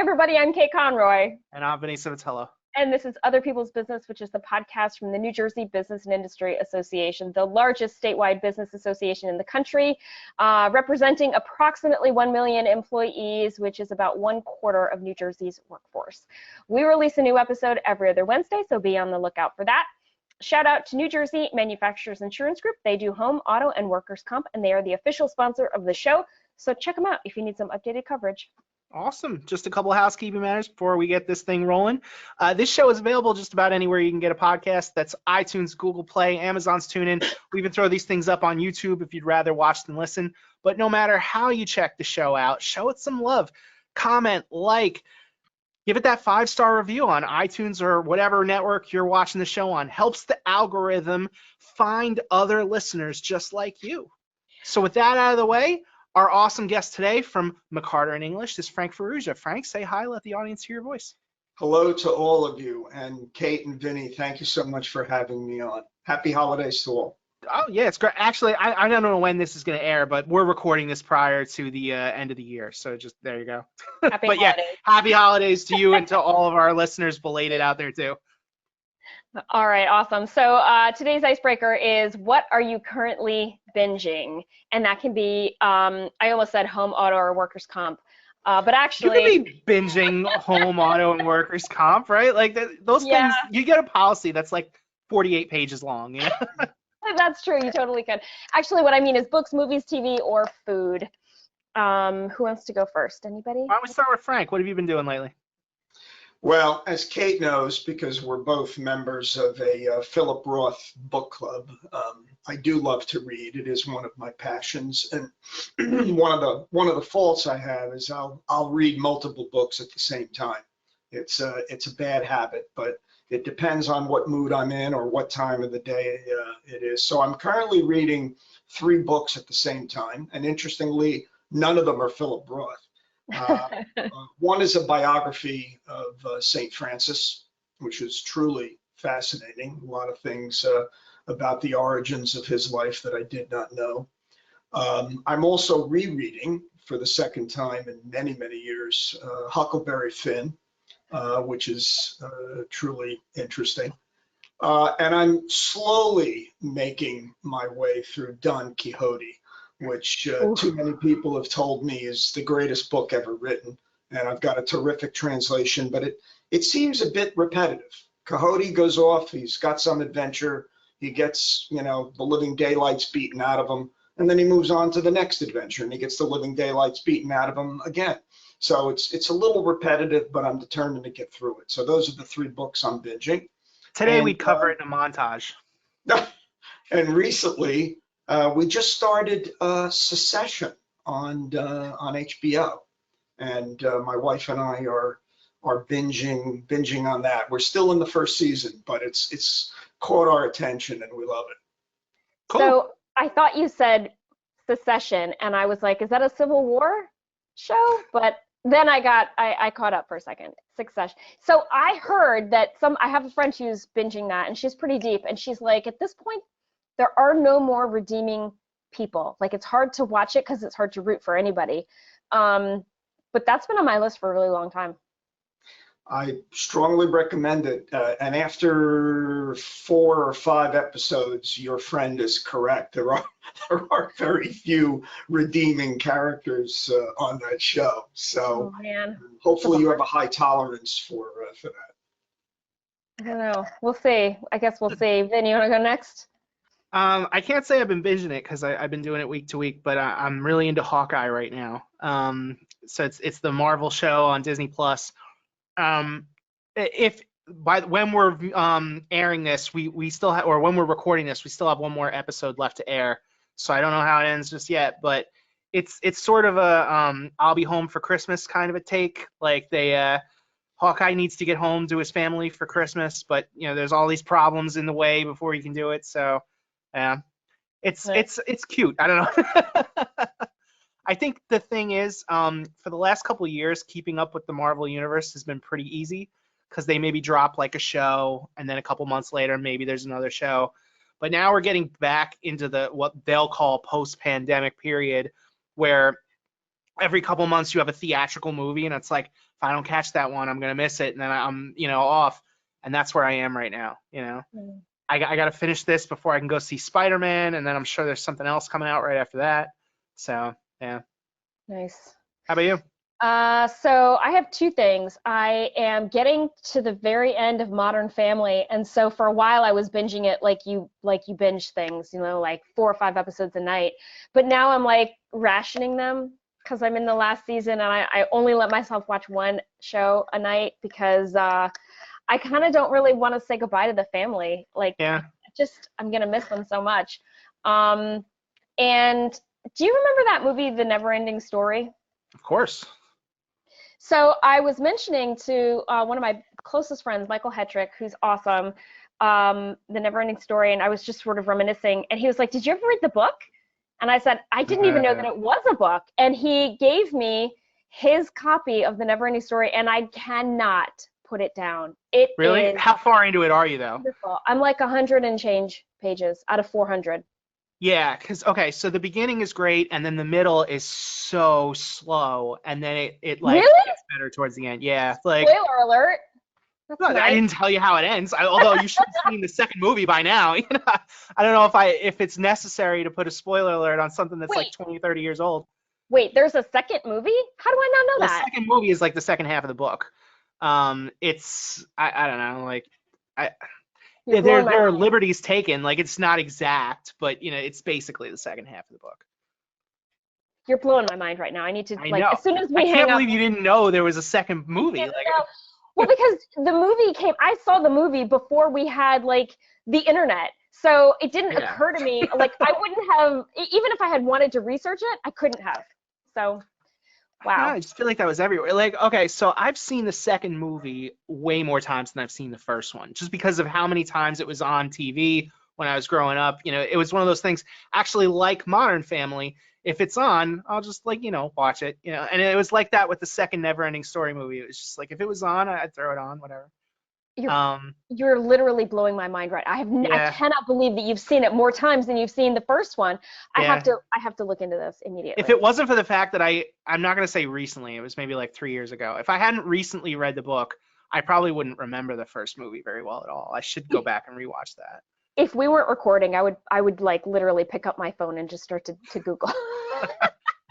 everybody. I'm Kate Conroy. And I'm Vinnie. And this is Other People's Business, which is the podcast from the New Jersey Business and Industry Association, the largest statewide business association in the country, representing approximately 1 million employees, which is about 1/4 of New Jersey's workforce. We release a new episode every other Wednesday, so be on the lookout for that. Shout out to New Jersey Manufacturers Insurance Group. They do home, auto, and workers' comp, and they are the official sponsor of the show. So check them out if you need some updated coverage. Awesome. Just a couple of housekeeping matters before we get this thing rolling. This show is available just about anywhere you can get a podcast. That's iTunes, Google Play, Amazon's TuneIn. We even throw these things up on YouTube if you'd rather watch than listen. But no matter how you check the show out, show it some love. Comment, like, give it that 5-star review on iTunes or whatever network you're watching the show on. Helps the algorithm find other listeners just like you. So with that out of the way, our awesome guest today from McCarter English is Frank Ferruggia. Frank, say hi, let the audience hear your voice. Hello to all of you, and Kate and Vinnie, thank you so much for having me on. Happy holidays to all. Oh, yeah, it's great. Actually, I don't know when this is going to air, but we're recording this prior to the end of the year, so just there you go. Happy but holidays. Yeah, happy holidays to you and to all of our listeners belated out there too. All right, awesome. So today's icebreaker is, what are you currently binging? And that can be, I almost said home, auto, or workers' comp, but actually. You could be binging home, auto, and workers' comp, right? Like those things, you get a policy that's like 48 pages long. You know? That's true, you totally could. Actually, what I mean is books, movies, TV, or food. Who wants to go first? Anybody? Why don't we start with Frank? What have you been doing lately? Well, as Kate knows, because we're both members of a Philip Roth book club, I do love to read. It is one of my passions, and one of the faults I have is I'll read multiple books at the same time. It's a bad habit, but it depends on what mood I'm in or what time of the day it is. So I'm currently reading 3 books at the same time, and interestingly, none of them are Philip Roth. One is a biography of St. Francis, which is truly fascinating. A lot of things about the origins of his life that I did not know. I'm also rereading for the second time in many, many years, Huckleberry Finn, which is truly interesting. And I'm slowly making my way through Don Quixote, which too many people have told me is the greatest book ever written. And I've got a terrific translation, but it seems a bit repetitive. Quixote goes off, he's got some adventure, he gets, the living daylights beaten out of him, and then he moves on to the next adventure and he gets the living daylights beaten out of him again. So it's a little repetitive, but I'm determined to get through it. So those are the 3 books I'm binging. Today we cover it in a montage. And recently, we just started Succession on HBO, and my wife and I are binging on that. We're still in the first season, but it's caught our attention and we love it. Cool. So I thought you said Succession, and I was like, is that a Civil War show? But then I caught up for a second. Succession. So I heard that I have a friend who's binging that, and she's pretty deep, and she's like, at this point, there are no more redeeming people. Like, it's hard to watch it because it's hard to root for anybody. But that's been on my list for a really long time. I strongly recommend it. And after 4 or 5 episodes, your friend is correct. There are very few redeeming characters on that show. So hopefully you have a high tolerance for that. I don't know. We'll see. I guess we'll see. Vinny, you want to go next? I can't say I've been binging it because I've been doing it week to week, but I'm really into Hawkeye right now. So it's the Marvel show on Disney Plus. When we're airing this, we still have, or when we're recording this, we still have 1 more episode left to air. So I don't know how it ends just yet, but it's sort of a I'll be home for Christmas kind of a take. Like Hawkeye needs to get home to his family for Christmas, but there's all these problems in the way before he can do it. So it's cute. I don't know. I think the thing is, for the last couple of years, keeping up with the Marvel Universe has been pretty easy because they maybe drop like a show and then a couple months later, maybe there's another show. But now we're getting back into what they'll call post-pandemic period, where every couple months you have a theatrical movie and it's like if I don't catch that one, I'm gonna miss it, and then I'm, off. And that's where I am right now. Mm. I got to finish this before I can go see Spider-Man, and then I'm sure there's something else coming out right after that. So yeah. Nice. How about you? So I have two things. I am getting to the very end of Modern Family, and so for a while I was binging it like you binge things, like 4 or 5 episodes a night. But now I'm like rationing them because I'm in the last season, and I only let myself watch one show a night because I kind of don't really want to say goodbye to the family. Like, Yeah. I'm gonna miss them so much. And do you remember that movie, The Never-Ending Story? Of course. So I was mentioning to one of my closest friends, Michael Hetrick, who's awesome, The Never-Ending Story, and I was just sort of reminiscing, and he was like, "Did you ever read the book?" And I said, "I didn't even know that it was a book." And he gave me his copy of The Never-Ending Story, and I cannot put it down. It Really? is How far into it are you, though? wonderful. I'm like 100 and change pages out of 400. Yeah, because, okay, so the beginning is great, and then the middle is so slow, and then it like Really? gets better towards the end. Yeah, like, Spoiler alert. That's well, I nice. didn't tell you how it ends, although you should have seen the second movie by now. I don't know if it's necessary to put a spoiler alert on something that's like Wait. 20, 30 years old. Wait, there's a second movie? How do I not know The that? second movie is like the second half of the book. It's I don't know, like You're blowing my there are mind. liberties taken, like it's not exact, but it's basically the second half of the book. You're blowing my mind right now. I need to, I like, know. as soon as I we hang can't up. believe you didn't know there was a second movie. Like, No. Well, because the movie I saw the movie before we had, like, the internet. So it didn't Yeah. occur to me, like, I wouldn't have, even if I had wanted to research it, I couldn't have. So, wow. I just feel like that was everywhere. Like, okay, so I've seen the second movie way more times than I've seen the first one, just because of how many times it was on TV when I was growing up. It was one of those things, actually, like Modern Family. If it's on, I'll just watch it. And it was like that with the second Never-Ending Story movie. It was just like if it was on, I'd throw it on, whatever. You're literally blowing my mind right. I Yeah, cannot believe that you've seen it more times than you've seen the first one. I yeah. have to look into this immediately. If it wasn't for the fact that I'm not gonna say recently, it was maybe like 3 years ago. If I hadn't recently read the book, I probably wouldn't remember the first movie very well at all. I should go back and rewatch that. If we weren't recording, I would like literally pick up my phone and just start to Google.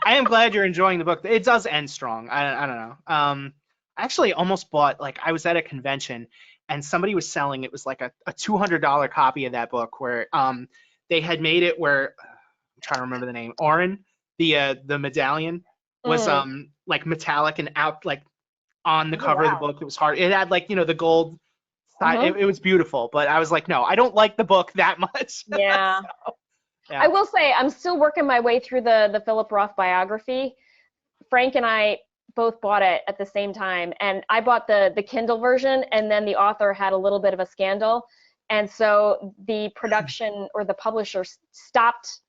I am glad you're enjoying the book. It does end strong. I don't know. I actually almost bought, like, I was at a convention and somebody was selling, it was like a $200 copy of that book where they had made it where I'm trying to remember the name. Orin, the medallion was like metallic and out, like on the cover of the book. It was hard. It had like the gold side. It was beautiful, but I was like, no, I don't like the book that much. Yeah. So, yeah. I will say I'm still working my way through the Philip Roth biography. Frank and I both bought it at the same time, and I bought the Kindle version, and then the author had a little bit of a scandal, and so the production or the publisher stopped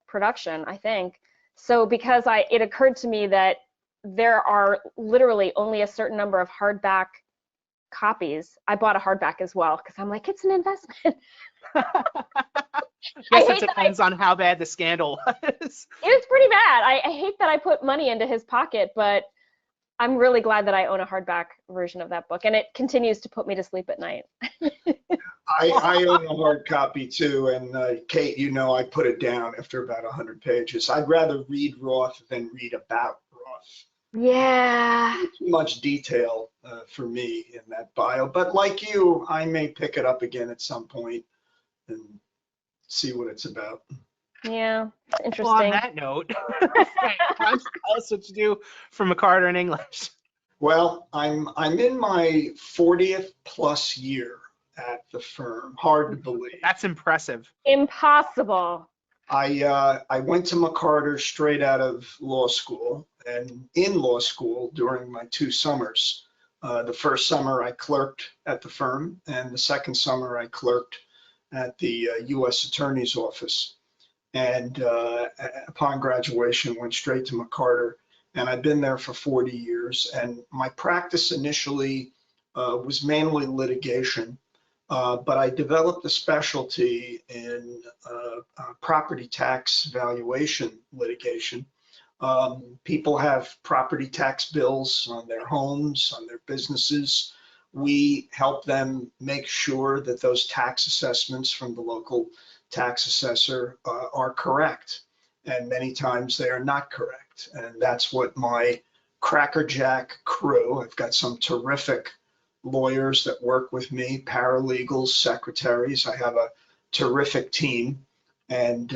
production, I think. So because it occurred to me that there are literally only a certain number of hardback copies. I bought a hardback as well because I'm like, it's an investment. I guess it depends on how bad the scandal was. It was pretty bad. I hate that I put money into his pocket, but I'm really glad that I own a hardback version of that book, and it continues to put me to sleep at night. I own a hard copy too, and Kate, I put it down after about 100 pages. I'd rather read Roth than read about Roth. Yeah. Too much detail for me in that bio, but like you, I may pick it up again at some point and see what it's about. Yeah, it's interesting. Well, on that note, Frank, why don't you tell us what you do for McCarter in English? Well, I'm in my 40th plus year at the firm. Hard to believe. That's impressive. Impossible. I went to McCarter straight out of law school, and in law school during my 2 summers. The first summer I clerked at the firm, and the second summer I clerked at the U.S. Attorney's Office. And upon graduation, went straight to McCarter, and I've been there for 40 years. And my practice initially was mainly litigation, but I developed a specialty in property tax valuation litigation. People have property tax bills on their homes, on their businesses. We help them make sure that those tax assessments from the local tax assessor are correct. And many times they are not correct. And that's what my crackerjack crew, I've got some terrific lawyers that work with me, paralegals, secretaries. I have a terrific team. And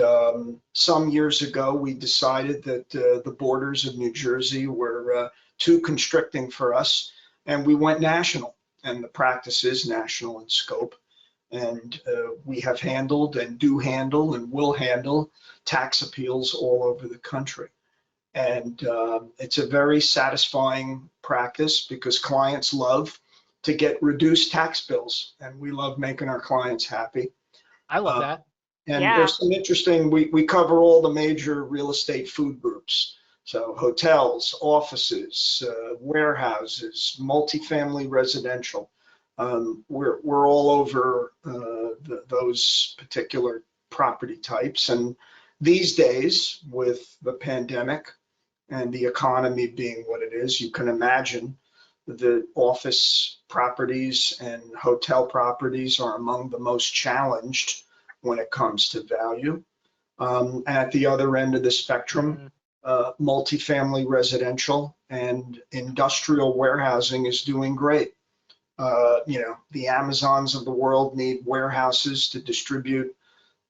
some years ago, we decided that the borders of New Jersey were too constricting for us, and we went national. And the practice is national in scope. And we have handled and do handle and will handle tax appeals all over the country. And it's a very satisfying practice because clients love to get reduced tax bills, and we love making our clients happy. I love that. And Yeah. there's some interesting, we cover all the major real estate food groups. So hotels, offices, warehouses, multifamily residential. We're all over those particular property types. And these days, with the pandemic and the economy being what it is, you can imagine the office properties and hotel properties are among the most challenged when it comes to value. At the other end of the spectrum, multifamily residential and industrial warehousing is doing great. The Amazons of the world need warehouses to distribute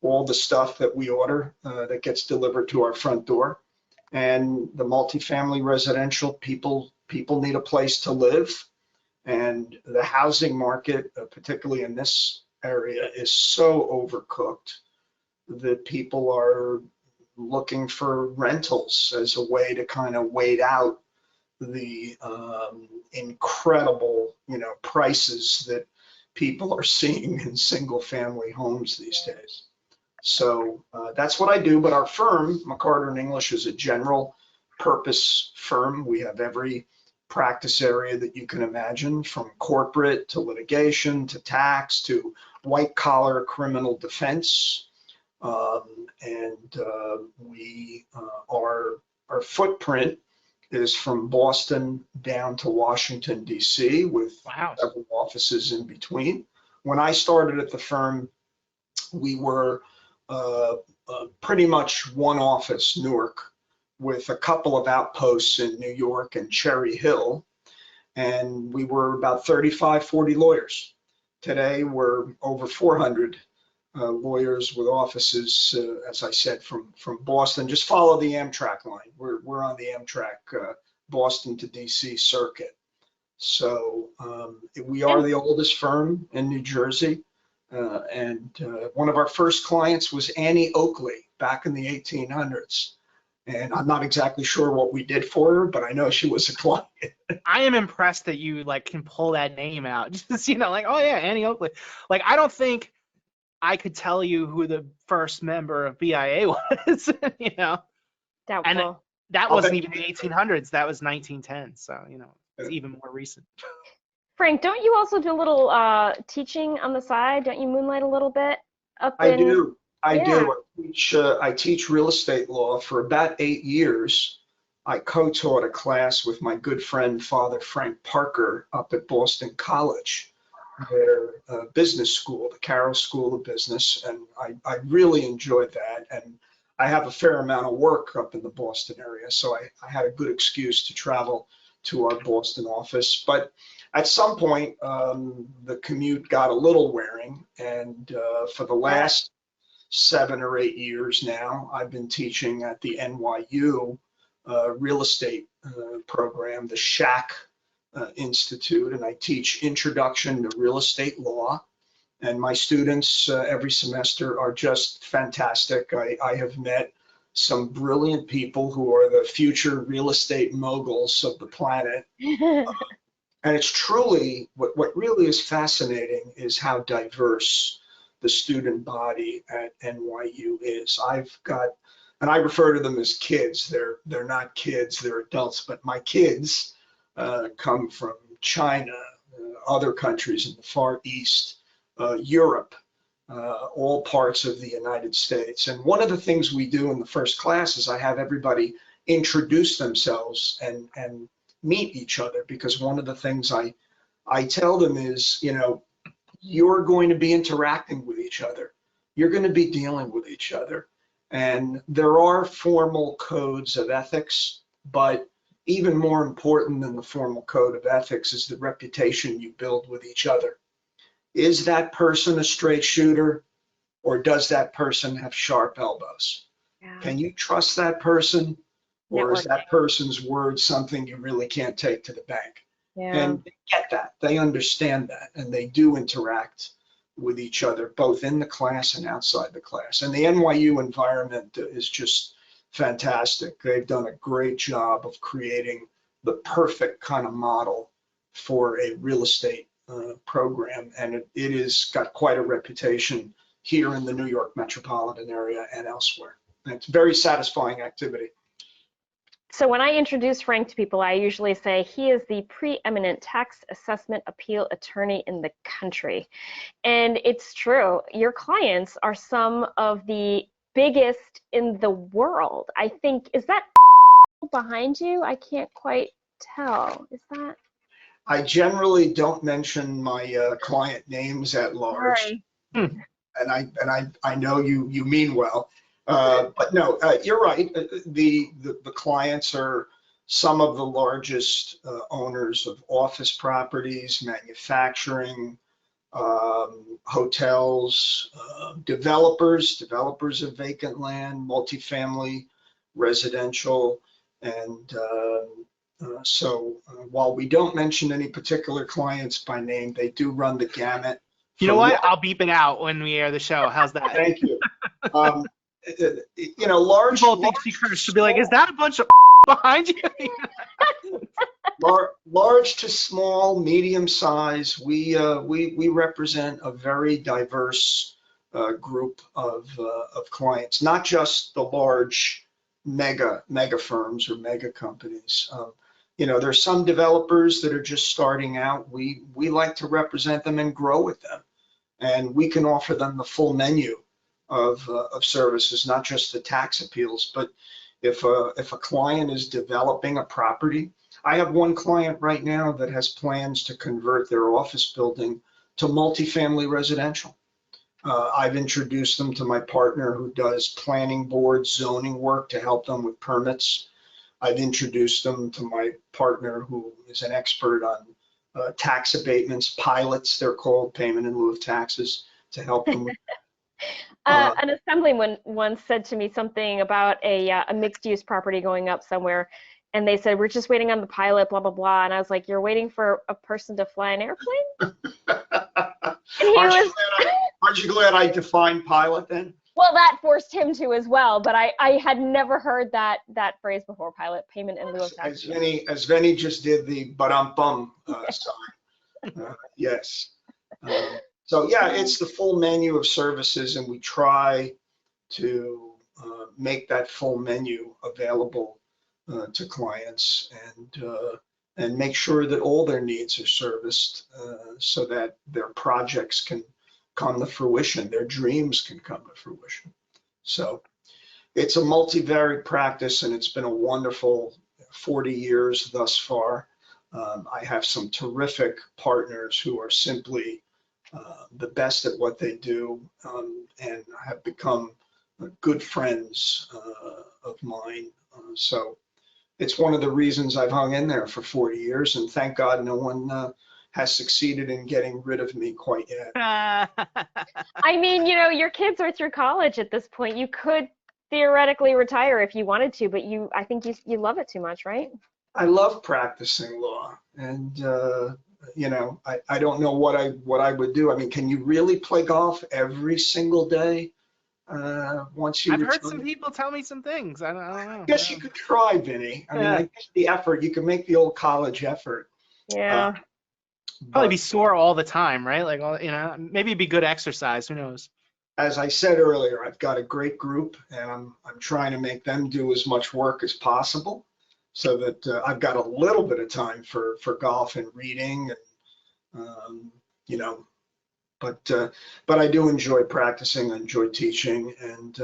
all the stuff that we order that gets delivered to our front door. And the multifamily residential people need a place to live. And the housing market, particularly in this area, is so overcooked that people are looking for rentals as a way to kind of wait out the incredible, prices that people are seeing in single family homes these days. So that's what I do. But our firm, McCarter English, is a general purpose firm. We have every practice area that you can imagine, from corporate to litigation to tax to white collar criminal defense. Our footprint is from Boston down to Washington, D.C., with several offices in between. When I started at the firm, we were pretty much one office, Newark, with a couple of outposts in New York and Cherry Hill. And we were about 35, 40 lawyers. Today, we're over 400 lawyers with offices, as I said, from Boston. Just follow the Amtrak line. We're on the Amtrak Boston to DC circuit. So we are the oldest firm in New Jersey. And one of our first clients was Annie Oakley back in the 1800s. And I'm not exactly sure what we did for her, but I know she was a client. I am impressed that you can pull that name out. Just, oh yeah, Annie Oakley. I don't think I could tell you who the first member of BIA was, Doubtful. And that wasn't even the 1800s. That was 1910. So, it's even more recent. Frank, don't you also do a little teaching on the side? Don't you moonlight a little bit? I do. I teach real estate law for about 8 years. I co-taught a class with my good friend, Father Frank Parker, up at Boston College, their business school, the Carroll School of Business. And I really enjoyed that. And I have a fair amount of work up in the Boston area, so I had a good excuse to travel to our Boston office. But at some point, the commute got a little wearing, and for the last 7 or 8 years now, I've been teaching at the NYU real estate program, the Shack Institute, and I teach Introduction to Real Estate Law. And my students every semester are just fantastic. I have met some brilliant people who are the future real estate moguls of the planet. And it's truly, what really is fascinating is how diverse the student body at NYU is. I've got, and I refer to them as kids. They're not kids, they're adults, but my kids come from China, other countries in the Far East, Europe, all parts of the United States. And one of the things we do in the first class is I have everybody introduce themselves and meet each other, because one of the things I tell them is, you know, you're going to be interacting with each other. You're going to be dealing with each other. And there are formal codes of ethics, but even more important than the formal code of ethics is the reputation you build with each other. Is that person a straight shooter, or does that person have sharp elbows? Yeah. Can you trust that person, or is Networking. that person's word something you really can't take to the bank? Yeah. And they get that, they understand that, and they do interact with each other, both in the class and outside the class. And the NYU environment is just fantastic. They've done a great job of creating the perfect kind of model for a real estate program, and it has got quite a reputation here in the New York metropolitan area and elsewhere. And it's very satisfying activity. So when I introduce Frank to people, I usually say he is the preeminent tax assessment appeal attorney in the country. And it's true. Your clients are some of the biggest in the world. I think, is that behind you? I can't quite tell. Is that? I generally don't mention my client names at large. Sorry. And I know you mean well, but no, you're right. The clients are some of the largest owners of office properties, manufacturing, hotels, developers of vacant land, multifamily, residential, and so while we don't mention any particular clients by name, they do run the gamut. You know what? I'll beep it out when we air the show. How's that? Thank you. You know, large should be like, is that a bunch of behind you? large to small, medium size, we represent a very diverse group of clients, not just the large mega firms or mega companies. You know, there's some developers that are just starting out. We like to represent them and grow with them, and we can offer them the full menu of services, not just the tax appeals. But if a client is developing a property, I have one client right now that has plans to convert their office building to multifamily residential. I've introduced them to my partner who does planning board zoning work to help them with permits. I've introduced them to my partner who is an expert on tax abatements, pilots they're called, payment in lieu of taxes, to help them with an assemblyman once said to me something about a mixed-use property going up somewhere, and they said, we're just waiting on the pilot, blah, blah, blah. And I was like, you're waiting for a person to fly an airplane? And he aren't you glad I defined pilot then? Well, that forced him to as well, but I had never heard that phrase before, pilot, payment in lieu of tax. As Vinnie just did the ba-dum-bum sign. Yes. So yeah, it's the full menu of services, and we try to make that full menu available to clients, and make sure that all their needs are serviced so that their projects can come to fruition, their dreams can come to fruition. So it's a multivariate practice, and it's been a wonderful 40 years thus far. I have some terrific partners who are simply the best at what they do, and have become good friends of mine. So it's one of the reasons I've hung in there for 40 years, and thank God no one has succeeded in getting rid of me quite yet. I mean, you know, your kids are through college at this point. You could theoretically retire if you wanted to, but I think you love it too much, right? I love practicing law, and you know, I don't know what I would do. I mean, can you really play golf every single day once you I've retire? heard some people tell me some things. I don't know. Guess you could try, Vinnie. I mean, I guess the effort, you can make the old college effort. Yeah. Probably be sore all the time, right? Like, you know, maybe it'd be good exercise. Who knows? As I said earlier, I've got a great group, and I'm trying to make them do as much work as possible, so that I've got a little bit of time for golf and reading, and you know, but I do enjoy practicing, I enjoy teaching, and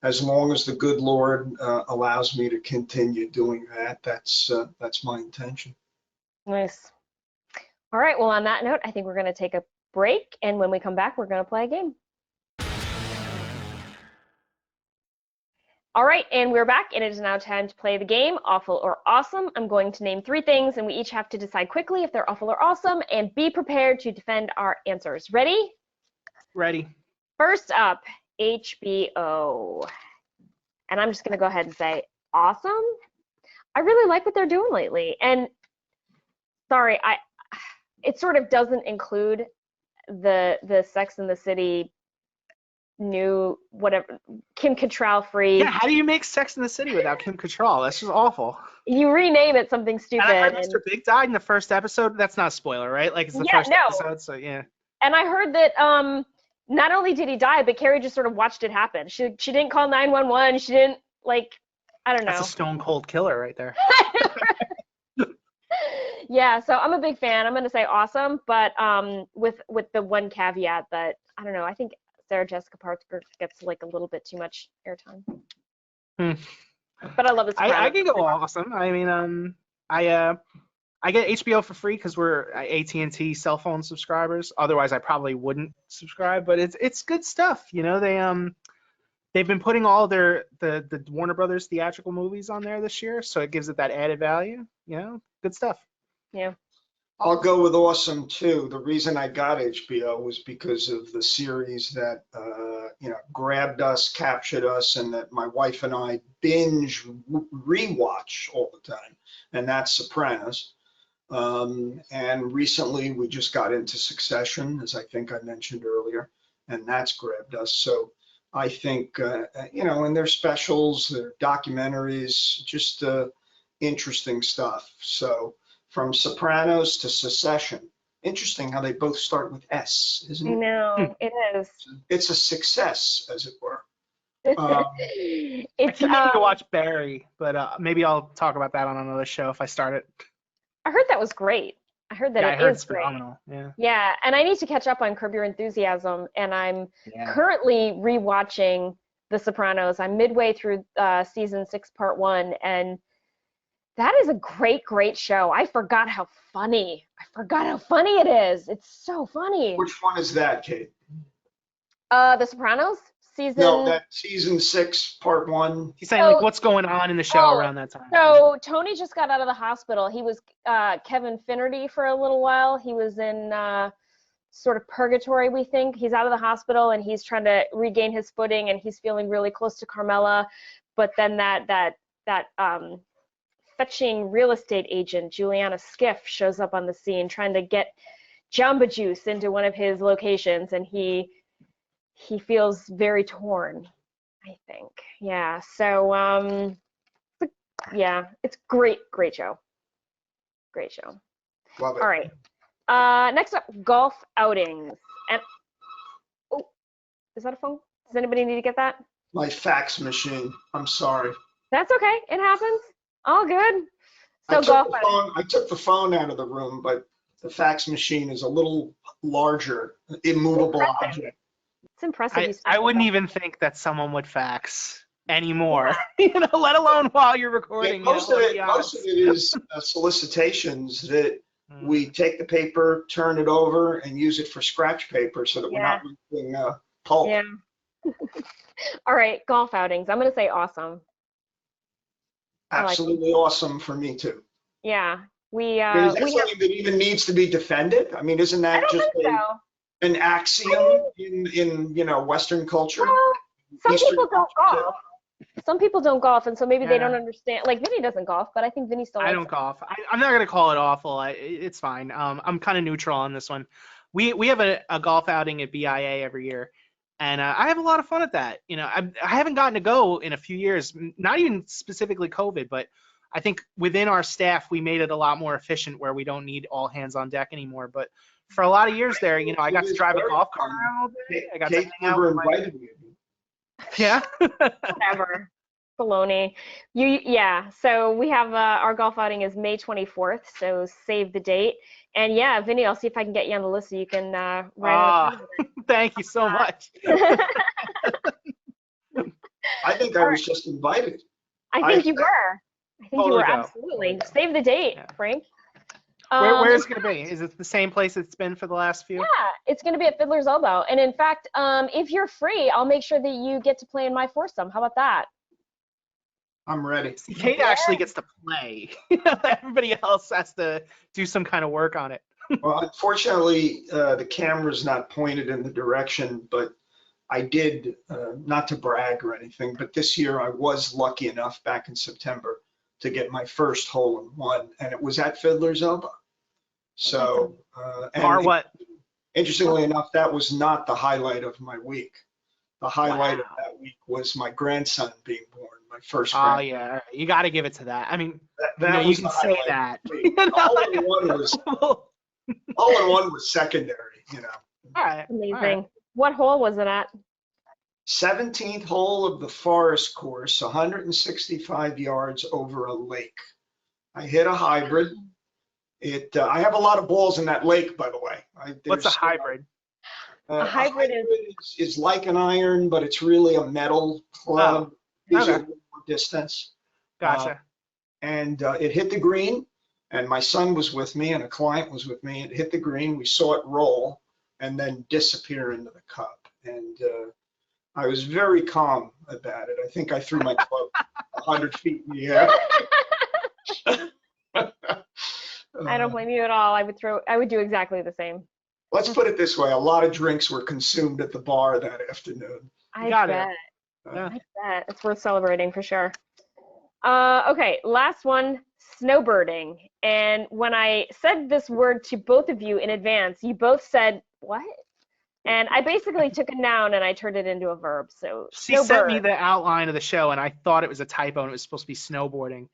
as long as the good Lord allows me to continue doing that, that's my intention. Nice. All right, well, on that note, I think we're going to take a break, and when we come back, we're going to play a game. All right, and we're back, and it is now time to play the game, Awful or Awesome. I'm going to name 3 things, and we each have to decide quickly if they're awful or awesome, and be prepared to defend our answers. Ready? Ready. First up, HBO. And I'm just going to go ahead and say awesome. I really like what they're doing lately. And sorry, it sort of doesn't include the Sex and the City new whatever Kim Cattrall free. Yeah, how do you make Sex in the City without Kim Cattrall? That's just awful. You rename it something stupid. And I heard Mr. Big died in the first episode. That's not a spoiler, right? Like, it's the first episode, so yeah. And I heard that not only did he die, but Carrie just sort of watched it happen. She didn't call 911. She didn't, like, I don't know. That's a stone cold killer right there. Yeah, so I'm a big fan. I'm going to say awesome, but with the one caveat that, I don't know, I think Sarah Jessica Parker gets like a little bit too much airtime. But I love it. I can go awesome. I mean, I get HBO for free because we're AT&T cell phone subscribers. Otherwise, I probably wouldn't subscribe. But it's good stuff. You know, they've been putting all the Warner Brothers theatrical movies on there this year, so it gives it that added value. You know, good stuff. Yeah. I'll go with awesome too. The reason I got HBO was because of the series that grabbed us, captured us, and that my wife and I binge rewatch all the time, and that's Sopranos. And recently we just got into Succession, as I think I mentioned earlier, and that's grabbed us. So I think and their specials, their documentaries, just interesting stuff. So from Sopranos to Succession. Interesting how they both start with S, isn't it? I know, it is. It's a success, as it were. I keep meaning to watch Barry, but maybe I'll talk about that on another show if I start it. I heard that was great. I heard that it is great. Phenomenal. Yeah. Yeah, and I need to catch up on Curb Your Enthusiasm, and I'm currently rewatching The Sopranos. I'm midway through season 6, part 1, and that is a great, great show. I forgot how funny it is. It's so funny. Which one is that, Kate? The Sopranos season. No, that season 6, part 1. He's saying like what's going on in the show around that time. So Tony just got out of the hospital. He was Kevin Finnerty for a little while. He was in sort of purgatory, we think. He's out of the hospital and he's trying to regain his footing, and he's feeling really close to Carmela. But then that fetching real estate agent, Juliana Skiff, shows up on the scene trying to get Jamba Juice into one of his locations, and he feels very torn, I think. Yeah, so it's great show. Great show. Love it. All right. Next up, golf outings. And is that a phone? Does anybody need to get that? My fax machine. I'm sorry. That's okay. It happens. All good. So I took the phone out of the room, but the fax machine is a little larger, immovable object. It's impressive. I wouldn't even think that someone would fax anymore, let alone while you're recording. Yeah, most of it is solicitations that we take the paper, turn it over, and use it for scratch paper so that we're not using pulp. Yeah. All right, golf outings. I'm going to say awesome. Absolutely awesome for me too. Yeah, is that something that even needs to be defended? I mean, isn't that just an axiom in Western culture? Well, some people don't golf. Some people don't golf, and so maybe they don't understand. Like Vinnie doesn't golf, but I think Vinnie still likes I don't golf. I'm not gonna call it awful. It's fine. I'm kind of neutral on this one. We have a golf outing at BIA every year. And I have a lot of fun at that. I haven't gotten to go in a few years, not even specifically COVID, but I think within our staff, we made it a lot more efficient where we don't need all hands on deck anymore. But for a lot of years there, I got to drive a golf cart around all day. I got to hang out with my... Yeah. Whatever. Baloney. So we have our golf outing is May 24th, so save the date. And yeah, Vinnie, I'll see if I can get you on the list so you can ride on. Thank you so much. I think I was just invited. I think you were. I think you were, Totally go. absolutely. Save the date, Yeah. Frank. Where is it going to be? Is it the same place it's been for the last few? Yeah, it's going to be at Fiddler's Elbow. And in fact, if you're free, I'll make sure that you get to play in my foursome. How about that? I'm ready. See, Kate actually gets to play. Everybody else has to do some kind of work on it. Well, unfortunately, the camera's not pointed in the direction, but I did, not to brag or anything, but this year I was lucky enough back in September to get my first hole in one, and it was at Fiddler's Elbow. So, Or what? Interestingly enough, that was not the highlight of my week. The highlight of Wow. that week was my grandson being born, my first Oh grandson. yeah, you got to give it to that. I mean, That you was can the say highlight. that. The hole in one was secondary, you know. All right. Amazing. All right. What hole was it at? 17th hole of the forest course, 165 yards over a lake. I hit a hybrid. I have a lot of balls in that lake, by the way. What's a hybrid? A hybrid is like an iron, but it's really a metal club. Gives you a okay. little more distance. Gotcha. And it hit the green, and my son was with me, and a client was with me. It hit the green. We saw it roll and then disappear into the cup. And I was very calm about it. I think I threw my club 100 feet in the air. I don't blame you at all. I would do exactly the same. Let's put it this way. A lot of drinks were consumed at the bar that afternoon. I Got it. bet. Yeah. I bet. It's worth celebrating for sure. Okay, last one, snowbirding. And when I said this word to both of you in advance, you both said, what? And I basically took a noun and I turned it into a verb. So She sent me snowbird. the outline of the show, and I thought it was a typo, and it was supposed to be snowboarding.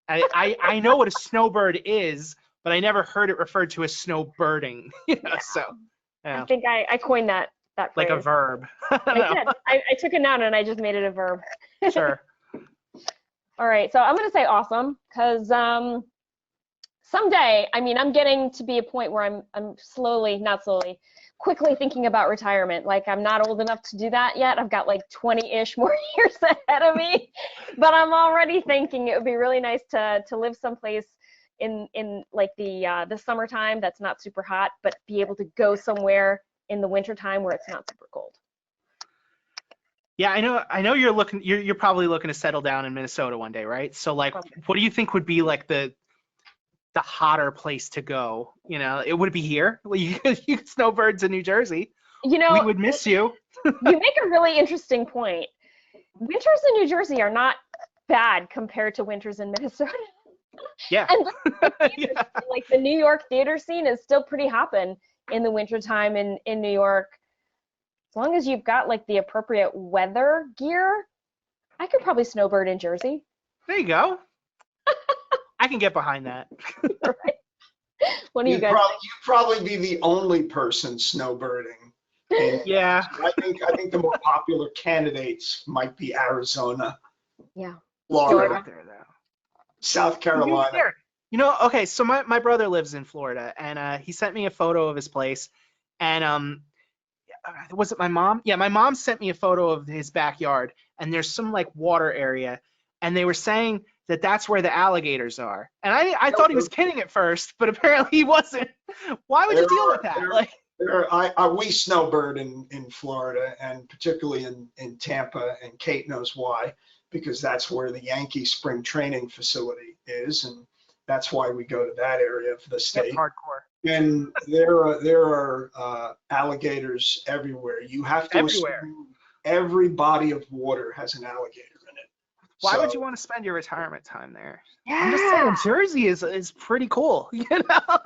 I know what a snowbird is, but I never heard it referred to as snowbirding. Yeah. So, yeah, I think I coined that phrase. like a verb. I did. I took a noun and I just made it a verb. Sure. All right, so I'm going to say awesome because someday, I mean, I'm getting to be a point where I'm quickly thinking about retirement. Like, I'm not old enough to do that yet. I've got like 20-ish more years ahead of me, but I'm already thinking it would be really nice to live someplace in like the summertime that's not super hot, but be able to go somewhere in the wintertime where it's not super cold. Yeah, I know you're probably looking to settle down in Minnesota one day, right? So like, what do you think would be like the hotter place to go? You know, it would be here. Well, you could snowbirds in New Jersey. You know, we would miss you. You make a really interesting point. Winters in New Jersey are not bad compared to winters in Minnesota. Yeah. And Yeah. like the New York theater scene is still pretty hopping in the wintertime in New York. As long as you've got like the appropriate weather gear, I could probably snowbird in Jersey. There you go. I can get behind that. Right? What do you You'd guys probably be the only person snowbirding. And Yeah. I think the more popular candidates might be Arizona, Yeah. Florida, Out there, though. South Carolina. There. You know, okay, so my brother lives in Florida, and he sent me a photo of his place, and was it my mom? Yeah, my mom sent me a photo of his backyard, and there's some like water area, and they were saying that that's where the alligators are, and I thought he was kidding at first, but apparently he wasn't. Why would you deal with that? Like, We snowbird in Florida, and particularly in Tampa, and Kate knows why, because that's where the Yankee spring training facility is, and that's why we go to that area of the state. hardcore. And there are alligators everywhere. You have to Everywhere. assume every body of water has an alligator in it. Why So, would you want to spend your retirement time there? I'm just saying, Jersey is pretty cool. You know.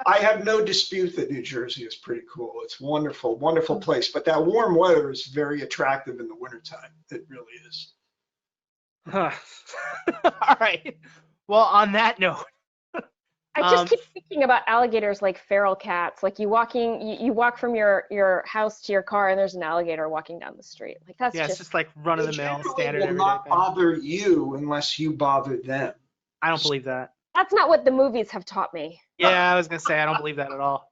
I have no dispute that New Jersey is pretty cool. It's wonderful, wonderful place. But that warm weather is very attractive in the wintertime. It really is. Huh. All right. Well, on that note, I just keep thinking about alligators like feral cats. Like you walk from your house to your car and there's an alligator walking down the street. Like that's it's just like run of the mill, They standard will everyday not thing. bother you unless you bother them. I don't believe that. that's not what the movies have taught me. Yeah, I was gonna say I don't believe that at all.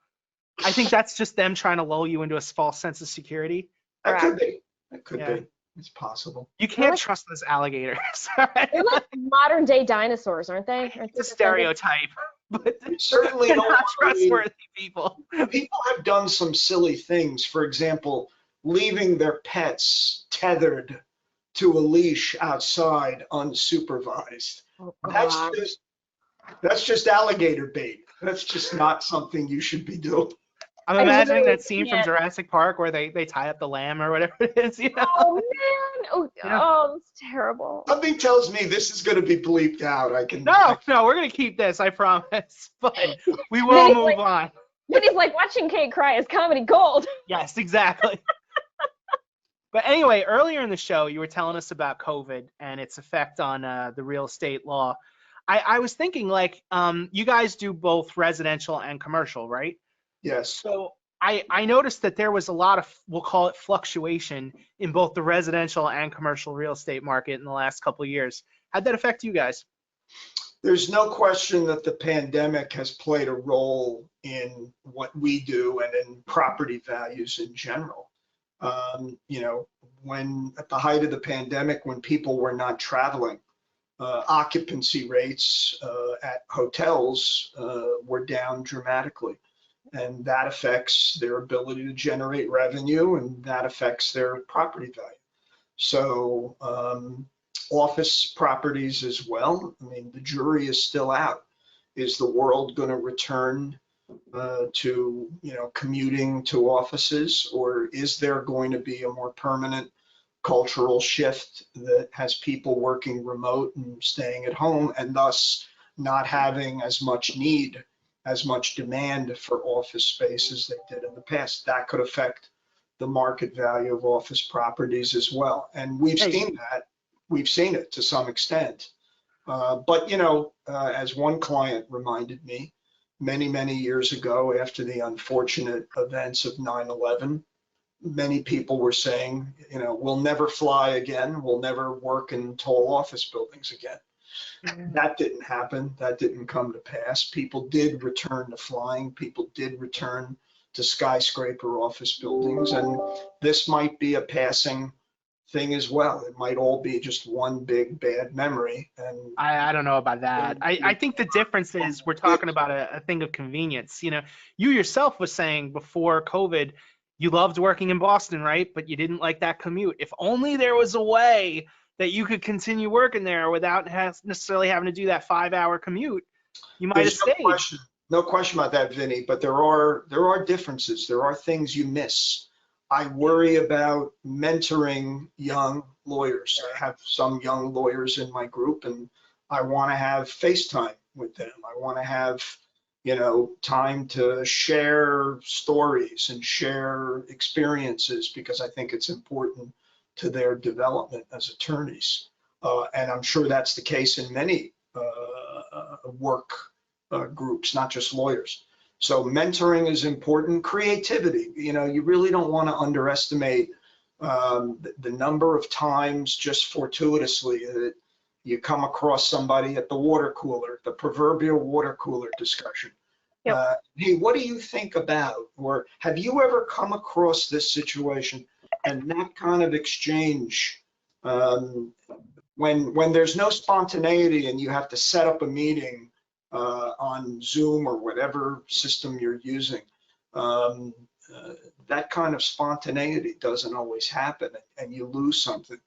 I think that's just them trying to lull you into a false sense of security. That could be. That could Yeah. be. It's possible. You can't trust those alligators. They're like modern day dinosaurs, aren't they? It's a stereotype, but You certainly they're don't not want to be. trustworthy people. People have done some silly things. For example, leaving their pets tethered to a leash outside unsupervised. Oh, That's God. just that's just alligator bait. That's just not something you should be doing. I'm I imagining literally that scene from can't. Jurassic Park where they tie up the lamb or whatever it is, you know? Oh man! Oh, Yeah. oh, that's terrible. Something tells me this is going to be bleeped out. No, we're gonna keep this, I promise. But we will Vinny's move like, on. Vinny's like, watching Kate cry is comedy gold. Yes, exactly. But anyway, earlier in the show, you were telling us about COVID and its effect on the real estate law. I was thinking, like, you guys do both residential and commercial, right? Yes. So I noticed that there was a lot of, we'll call it fluctuation in both the residential and commercial real estate market in the last couple of years. How'd that affect you guys? There's no question that the pandemic has played a role in what we do and in property values in general. When at the height of the pandemic, when people were not traveling, occupancy rates at hotels were down dramatically. And that affects their ability to generate revenue, and that affects their property value. So office properties as well. I mean, the jury is still out. Is the world going to return to, commuting to offices, or is there going to be a more permanent cultural shift that has people working remote and staying at home, and thus not having as much need, as much demand for office space as they did in the past? That could affect the market value of office properties as well. And we've seen that. We've seen it to some extent. But, as one client reminded me many, many years ago, after the unfortunate events of 9/11, many people were saying, we'll never fly again. We'll never work in tall office buildings again. That didn't happen. That didn't come to pass. People did return to flying. People did return to skyscraper office buildings. And this might be a passing thing as well. It might all be just one big bad memory. And I don't know about that. I think the difference is we're talking about a thing of convenience. You yourself was saying before COVID, you loved working in Boston, right? But you didn't like that commute. If only there was a way that you could continue working there without necessarily having to do that 5-hour commute, you might have stayed. No question about that, Vinny, but there are differences. There are things you miss. I worry about mentoring young lawyers. I have some young lawyers in my group, and I want to have FaceTime with them. I want to have, time to share stories and share experiences, because I think it's important to their development as attorneys. And I'm sure that's the case in many work groups, not just lawyers. So mentoring is important. Creativity, you really don't want to underestimate the number of times just fortuitously that you come across somebody at the water cooler, the proverbial water cooler discussion. Yep. Hey, what do you think about? Or have you ever come across this situation? And that kind of exchange, when there's no spontaneity and you have to set up a meeting on Zoom or whatever system you're using, that kind of spontaneity doesn't always happen, and you lose something.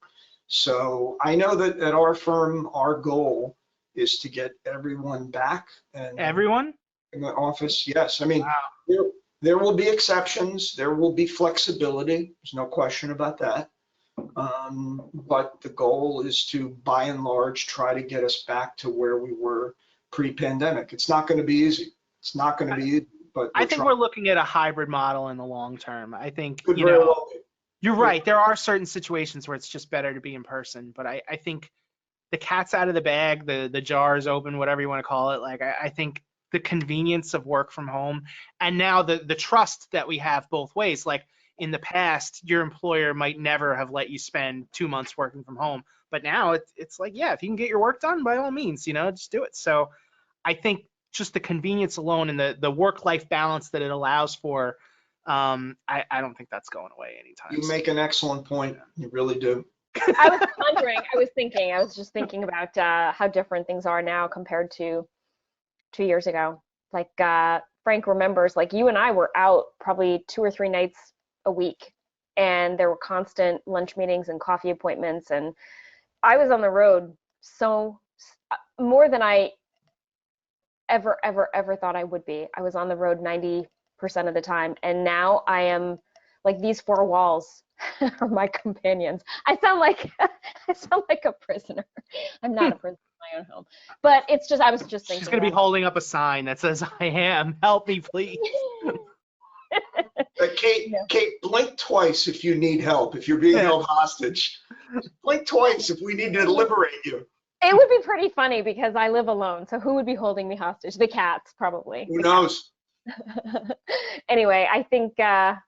So I know that at our firm, our goal is to get everyone back. And Everyone? in the office, yes. I mean, Wow. there will be exceptions. There will be flexibility. There's no question about that. But the goal is to, by and large, try to get us back to where we were pre-pandemic. It's not going to be easy. It's not going to be easy. But I think we're looking at a hybrid model in the long term. I think, could very well be. You're right. There are certain situations where it's just better to be in person. But I think the cat's out of the bag, the jar is open, whatever you want to call it. Like, I think the convenience of work from home, and now the trust that we have both ways. Like in the past, your employer might never have let you spend 2 months working from home. But now it's like, yeah, if you can get your work done, by all means, just do it. So I think just the convenience alone and the work-life balance that it allows for, I don't think that's going away anytime soon. You make an excellent point. You really do. I was wondering, I was just thinking about how different things are now compared to 2 years ago. Like Frank remembers, like you and I were out probably 2 or 3 nights a week, and there were constant lunch meetings and coffee appointments, and I was on the road so more than I ever thought I would be. I was on the road 90% of the time, and now I am like these four walls are my companions. I sound like a prisoner. I'm not a prisoner in my own home, but it's just I was just thinking. She's gonna be holding up a sign that says, "I am. Help me, please." Kate, blink twice if you need help. If you're being held hostage, blink twice if we need to liberate you. It would be pretty funny because I live alone. So who would be holding me hostage? The cats, probably. Who knows? Anyway, I think that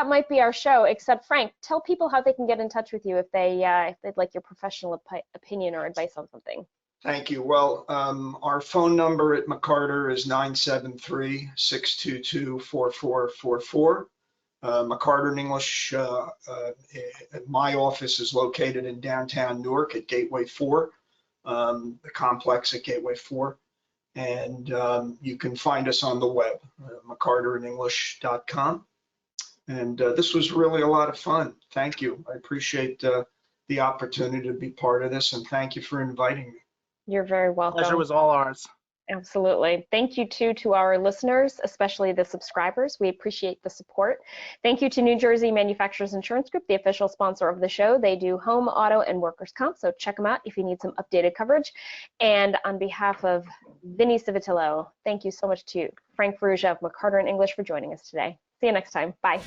might be our show. Except Frank, tell people how they can get in touch with you if they'd like your professional opinion or advice on something. Thank you. Well, our phone number at McCarter is 973-622-4444. McCarter English, my office is located in downtown Newark at Gateway 4, the complex at Gateway 4. And you can find us on the web, mccarterenglish.com. And this was really a lot of fun. Thank you. I appreciate the opportunity to be part of this, and thank you for inviting me. You're very welcome. Pleasure was all ours. Absolutely. Thank you too to our listeners, especially the subscribers. We appreciate the support. Thank you to New Jersey Manufacturers Insurance Group, the official sponsor of the show. They do home, auto, and workers' comp, so check them out if you need some updated coverage. And on behalf of Vinnie Civitillo, thank you so much to Frank Ferruggia of McCarter English for joining us today. See you next time. Bye.